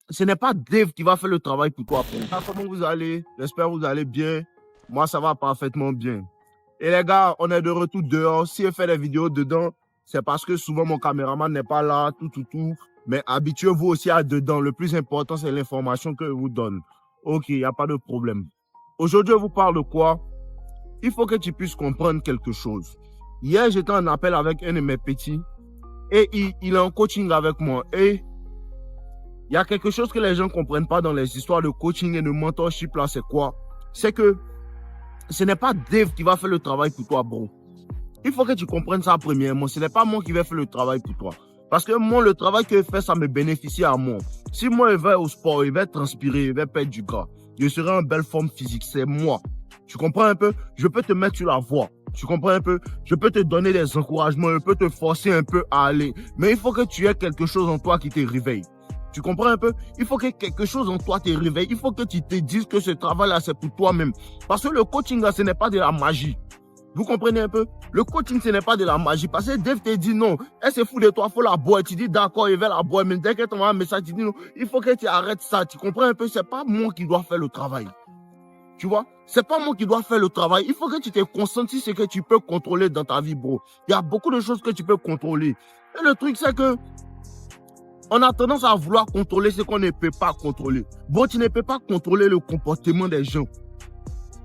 ce n'est pas Dave qui va faire le travail pour toi. Comment vous allez? J'espère que vous allez bien. Moi, ça va parfaitement bien. Et les gars, on est de retour dehors. Si je fais des vidéos dedans, c'est parce que souvent mon caméraman n'est pas là, tout. Mais habituez-vous aussi à dedans. Le plus important, c'est l'information que je vous donne. Ok, il n'y a pas de problème. Aujourd'hui, je vous parle de quoi? Il faut que tu puisses comprendre quelque chose. Hier, j'étais en appel avec un de mes petits et il est en coaching avec moi. Et il y a quelque chose que les gens ne comprennent pas dans les histoires de coaching et de mentorship là, c'est quoi? C'est que ce n'est pas Dave qui va faire le travail pour toi, bro. Il faut que tu comprennes ça premièrement. Ce n'est pas moi qui vais faire le travail pour toi. Parce que moi, le travail que je fais, ça me bénéficie à moi. Si moi, je vais au sport, je vais transpirer, je vais perdre du gras, je serai en belle forme physique, c'est moi. Tu comprends un peu? Je peux te mettre sur la voie. Tu comprends un peu? Je peux te donner des encouragements, je peux te forcer un peu à aller. Mais il faut que tu aies quelque chose en toi qui te réveille. Tu comprends un peu? Il faut que quelque chose en toi te réveille. Il faut que tu te dises que ce travail-là, c'est pour toi-même. Parce que le coaching, là, ce n'est pas de la magie. Vous comprenez un peu? Le coaching, ce n'est pas de la magie. Parce que Dave te dit non, elle se fout de toi, il faut la boire. Tu dis d'accord, il va la boire. Mais dès que tu envoies un message, tu dis non, il faut que tu arrêtes ça. Tu comprends un peu? C'est pas moi qui dois faire le travail. Tu vois? C'est pas moi qui dois faire le travail. Il faut que tu te concentres sur ce que tu peux contrôler dans ta vie, bro. Il y a beaucoup de choses que tu peux contrôler. Et le truc, c'est que on a tendance à vouloir contrôler ce qu'on ne peut pas contrôler. Bon, tu ne peux pas contrôler le comportement des gens.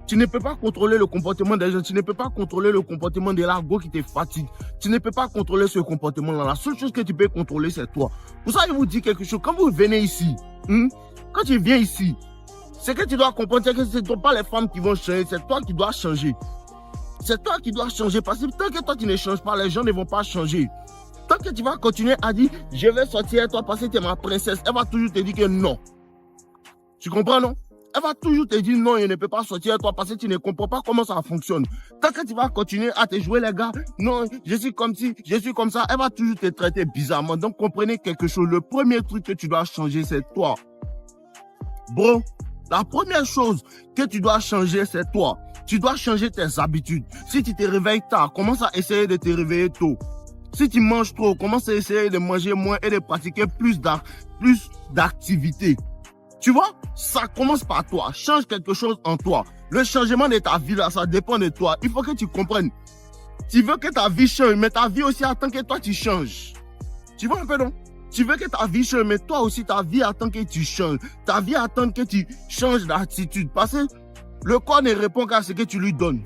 Tu ne peux pas contrôler le comportement des gens. Tu ne peux pas contrôler le comportement de l'argot qui te fatigue. Tu ne peux pas contrôler ce comportement-là. La seule chose que tu peux contrôler, c'est toi. Pour ça, je vous dis quelque chose. Quand vous venez ici, quand tu viens ici, ce que tu dois comprendre, c'est que ce ne sont pas les femmes qui vont changer. C'est toi qui dois changer. C'est toi qui dois changer. Parce que tant que toi, tu ne changes pas, les gens ne vont pas changer. Tant que tu vas continuer à dire, je vais sortir avec toi parce que tu es ma princesse, elle va toujours te dire que non. Tu comprends, non? Elle va toujours te dire non, je ne peux pas sortir avec toi parce que tu ne comprends pas comment ça fonctionne. Tant que tu vas continuer à te jouer les gars, non, je suis comme ci, je suis comme ça, elle va toujours te traiter bizarrement. Donc comprenez quelque chose, le premier truc que tu dois changer, c'est toi. Bro, la première chose que tu dois changer, c'est toi. Tu dois changer tes habitudes. Si tu te réveilles tard, commence à essayer de te réveiller tôt. Si tu manges trop, commence à essayer de manger moins et de pratiquer plus d'activités. Tu vois, ça commence par toi. Change quelque chose en toi. Le changement de ta vie, là, ça dépend de toi. Il faut que tu comprennes. Tu veux que ta vie change, mais ta vie aussi attend que toi, tu changes. Tu vois un peu, non? Tu veux que ta vie change, mais toi aussi, ta vie attend que tu changes. Ta vie attend que tu changes d'attitude. Parce que le corps ne répond qu'à ce que tu lui donnes.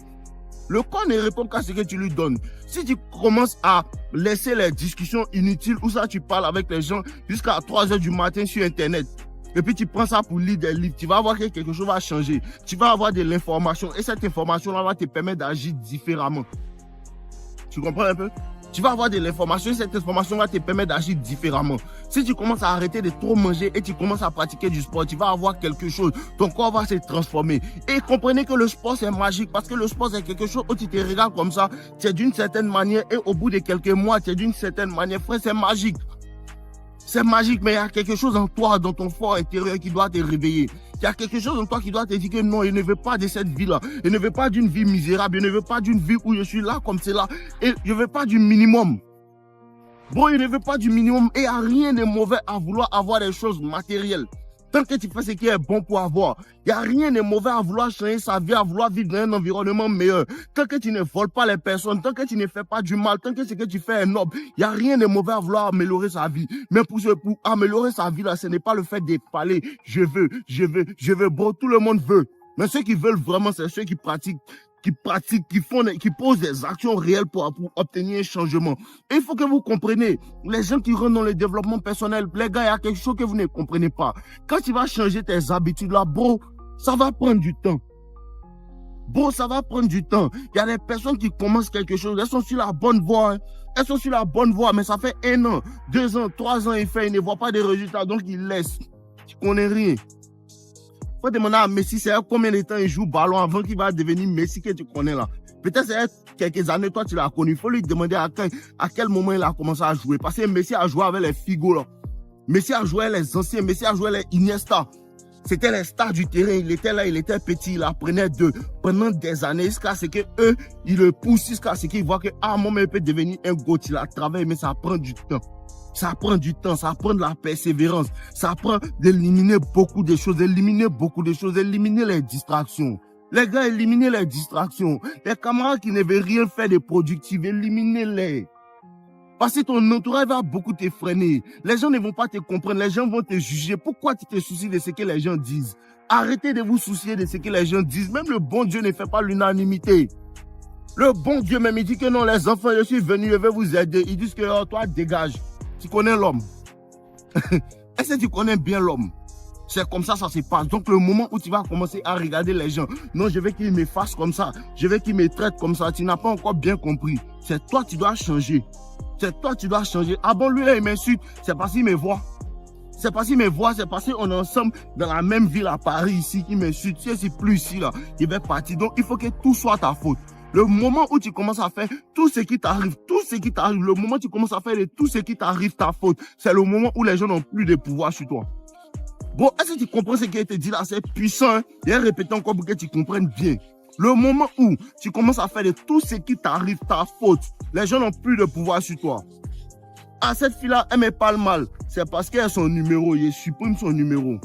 Le corps ne répond qu'à ce que tu lui donnes. Si tu commences à laisser les discussions inutiles où ça tu parles avec les gens jusqu'à 3 h du matin sur Internet, et puis tu prends ça pour lire des livres, tu vas voir que quelque chose va changer. Tu vas avoir de l'information et cette information-là va te permettre d'agir différemment. Tu comprends un peu? Tu vas avoir de l'information et cette information va te permettre d'agir différemment. Si tu commences à arrêter de trop manger et tu commences à pratiquer du sport, tu vas avoir quelque chose. Ton corps va se transformer. Et comprenez que le sport, c'est magique parce que le sport, c'est quelque chose où tu te regardes comme ça, tu es d'une certaine manière et au bout de quelques mois, tu es d'une certaine manière. Frère, c'est magique. C'est magique, mais il y a quelque chose en toi, dans ton fort intérieur qui doit te réveiller. Il y a quelque chose en toi qui doit te dire que non, je ne veux pas de cette vie-là. Je ne veux pas d'une vie misérable. Je ne veux pas d'une vie où je suis là comme c'est là. Et je ne veux pas du minimum. Bon, je ne veux pas du minimum. Et il n'y a rien de mauvais à vouloir avoir des choses matérielles. Tant que tu fais ce qui est bon pour avoir, il n'y a rien de mauvais à vouloir changer sa vie, à vouloir vivre dans un environnement meilleur. Tant que tu ne voles pas les personnes, tant que tu ne fais pas du mal, tant que ce que tu fais est noble, il n'y a rien de mauvais à vouloir améliorer sa vie. Mais pour améliorer sa vie, là, ce n'est pas le fait de parler, je veux. Bon, tout le monde veut. Mais ceux qui veulent vraiment, c'est ceux qui pratiquent, qui posent des actions réelles pour obtenir un changement. Et il faut que vous compreniez, les gens qui rentrent dans le développement personnel, les gars, il y a quelque chose que vous ne comprenez pas. Quand tu vas changer tes habitudes là, bro, ça va prendre du temps. Bro, ça va prendre du temps. Il y a des personnes qui commencent quelque chose, elles sont sur la bonne voie. Hein. Elles sont sur la bonne voie, mais ça fait 1 an, 2 ans, 3 ans, ils ne voient pas de résultats, donc ils laissent. Tu connais rien. Faut demander à Messi, c'est combien de temps il joue ballon avant qu'il va devenir Messi que tu connais là. Peut-être c'est quelques années, toi tu l'as connu. Il faut lui demander à quel moment il a commencé à jouer. Parce que Messi a joué avec les Figo là. Messi a joué avec les anciens, Messi a joué avec les Iniesta. C'était les stars du terrain, il était là, il était petit, il apprenait d'eux pendant des années jusqu'à ce que eux, ils le poussent, jusqu'à ce qu'ils voient que, ah, mon il peut devenir un GOAT, il a travaillé, mais ça prend du temps. Ça prend du temps, ça prend de la persévérance, ça prend d'éliminer beaucoup de choses, éliminer les distractions. Les gars, éliminez les distractions. Les camarades qui ne veulent rien faire de productif, éliminez-les. Parce que ton entourage va beaucoup te freiner. Les gens ne vont pas te comprendre, les gens vont te juger. Pourquoi tu te soucies de ce que les gens disent? Arrêtez de vous soucier de ce que les gens disent. Même le bon Dieu ne fait pas l'unanimité. Le bon Dieu même, il dit que non, les enfants, je suis venu, je vais vous aider. Ils disent que oh, toi, dégage. Tu connais l'homme. Est-ce que tu connais bien l'homme? C'est comme ça se passe. Donc, le moment où tu vas commencer à regarder les gens, non, je veux qu'ils me fassent comme ça, je veux qu'ils me traitent comme ça, tu n'as pas encore bien compris. C'est toi, tu dois changer. C'est toi, tu dois changer. Ah bon, lui, là, il m'insulte. C'est parce qu'il me voit. C'est parce qu'il me voit, c'est parce qu'on est ensemble dans la même ville à Paris ici, qu'il m'insulte. Si c'est plus ici, là, il va partir. Donc, il faut que tout soit ta faute. Le moment où tu commences à faire tout ce qui t'arrive, le moment où tu commences à faire de tout ce qui t'arrive ta faute, c'est le moment où les gens n'ont plus de pouvoir sur toi. Bon, est-ce que tu comprends ce qui a été dit là? C'est puissant, hein? Et répète encore pour que tu comprennes bien. Le moment où tu commences à faire de tout ce qui t'arrive ta faute, les gens n'ont plus de pouvoir sur toi. Ah, cette fille-là, elle me parle mal. C'est parce qu'elle a son numéro, il supprime son numéro.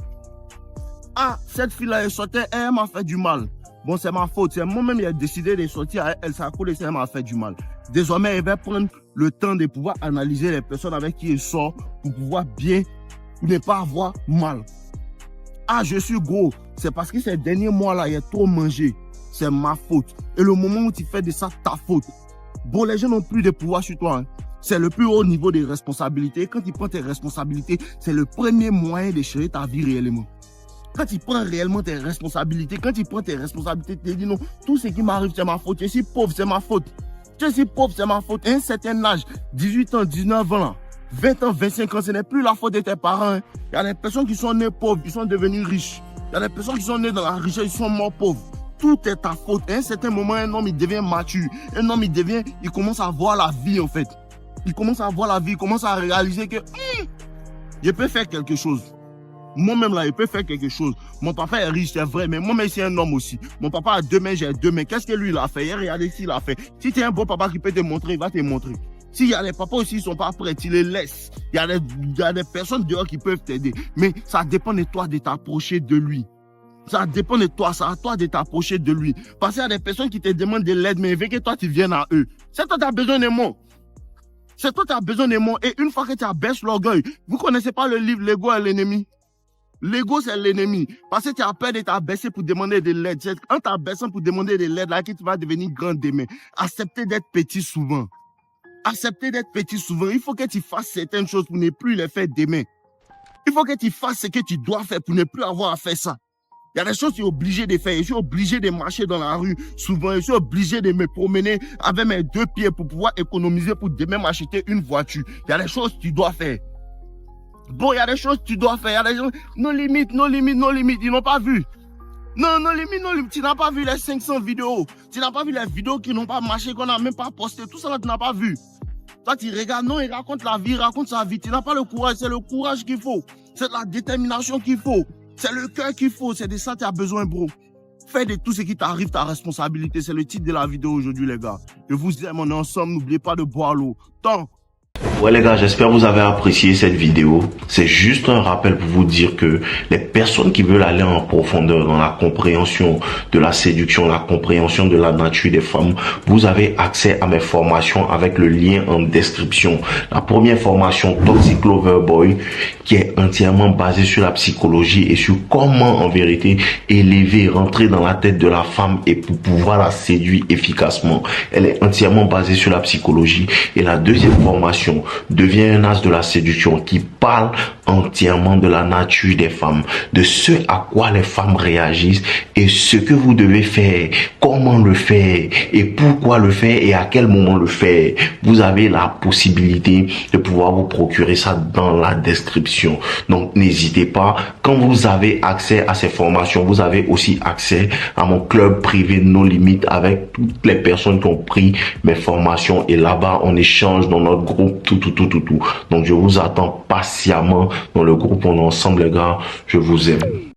Ah, cette fille-là, elle sortait, elle m'a fait du mal. Bon, c'est ma faute. C'est moi-même qui ai décidé de sortir avec elle. Ça a collé, elle m'a fait du mal. Désormais, elle va prendre le temps de pouvoir analyser les personnes avec qui elle sort pour pouvoir bien ne pas avoir mal. Ah, je suis gros. C'est parce que ces derniers mois-là, il a trop mangé. C'est ma faute. Et le moment où tu fais de ça, ta faute. Bon, les gens n'ont plus de pouvoir sur toi. Hein. C'est le plus haut niveau des responsabilités. Quand tu prends tes responsabilités, c'est le premier moyen de gérer ta vie réellement. Quand tu prends réellement tes responsabilités, tu te dis non, tout ce qui m'arrive, c'est ma faute. Je suis pauvre, c'est ma faute. Je suis pauvre, c'est ma faute. À un certain âge, 18 ans, 19 ans, là, 20 ans, 25 ans, ce n'est plus la faute de tes parents. Hein. Il y a des personnes qui sont nées pauvres, qui sont devenues riches. Il y a des personnes qui sont nées dans la richesse, ils sont morts pauvres. Tout est ta faute. À un certain moment, un homme, il devient mature. Un homme, il commence à voir la vie, en fait. Il commence à voir la vie, il commence à réaliser que je peux faire quelque chose. Moi-même, là, je peux faire quelque chose. Mon papa est riche, c'est vrai, mais moi-même, c'est un homme aussi. Mon papa a 2 mains, j'ai 2 mains. Qu'est-ce que lui, il a fait? Regardez s'il a fait. Si tu es un bon papa qui peut te montrer, il va te montrer. S'il y a des papas aussi, ils ne sont pas prêts, tu les laisses. Il y a des personnes dehors qui peuvent t'aider. Mais ça dépend de toi de t'approcher de lui. Ça dépend de toi, c'est à toi de t'approcher de lui. Parce qu'il y a des personnes qui te demandent de l'aide, mais il veut que toi, tu viennes à eux. C'est toi, tu as besoin de moi. C'est toi, tu as besoin de moi. Et une fois que tu abaisses l'orgueil, vous ne connaissez pas le livre L'ego est l'ennemi? L'ego, c'est l'ennemi. Parce que tu as peur de t'abaisser pour demander de l'aide. C'est en t'abaissant pour demander de l'aide là que tu vas devenir grand demain. Acceptez d'être petit souvent. Acceptez d'être petit souvent. Il faut que tu fasses certaines choses pour ne plus les faire demain. Il faut que tu fasses ce que tu dois faire pour ne plus avoir à faire ça. Il y a des choses que tu es obligé de faire. Je suis obligé de marcher dans la rue souvent. Je suis obligé de me promener avec mes 2 pieds pour pouvoir économiser pour demain m'acheter une voiture. Il y a des choses que tu dois faire. Bon, il y a des choses que tu dois faire. Il y a des choses... Non limite, non limite, non limite. Ils n'ont pas vu. Non, non limite, non limite. Tu n'as pas vu les 500 vidéos. Tu n'as pas vu les vidéos qui n'ont pas marché, qu'on n'a même pas posté. Tout ça, là, tu n'as pas vu. Toi, tu regardes. Non, il raconte la vie, il raconte sa vie. Tu n'as pas le courage. C'est le courage qu'il faut. C'est la détermination qu'il faut. C'est le cœur qu'il faut. C'est de ça que tu as besoin, bro. Fais de tout ce qui t'arrive ta responsabilité. C'est le titre de la vidéo aujourd'hui, les gars. Je vous aime, on est ensemble. N'oubliez pas de boire l'eau. Tant. Ouais les gars, j'espère que vous avez apprécié cette vidéo. C'est juste un rappel pour vous dire que les personnes qui veulent aller en profondeur dans la compréhension de la séduction, la compréhension de la nature des femmes, vous avez accès à mes formations avec le lien en description. La première formation, Toxic Lover Boy, qui est entièrement basée sur la psychologie et sur comment en vérité élever, rentrer dans la tête de la femme et pour pouvoir la séduire efficacement. Elle est entièrement basée sur la psychologie. Et la deuxième formation, devient un as de la séduction, qui parle entièrement de la nature des femmes, de ce à quoi les femmes réagissent et ce que vous devez faire, comment le faire et pourquoi le faire et à quel moment le faire. Vous avez la possibilité de pouvoir vous procurer ça dans la description. Donc n'hésitez pas. Quand vous avez accès à ces formations, vous avez aussi accès à mon club privé No Limites avec toutes les personnes qui ont pris mes formations, et là-bas on échange dans notre groupe tout. Donc je vous attends patiemment dans le groupe. On est ensemble les gars, je vous aime.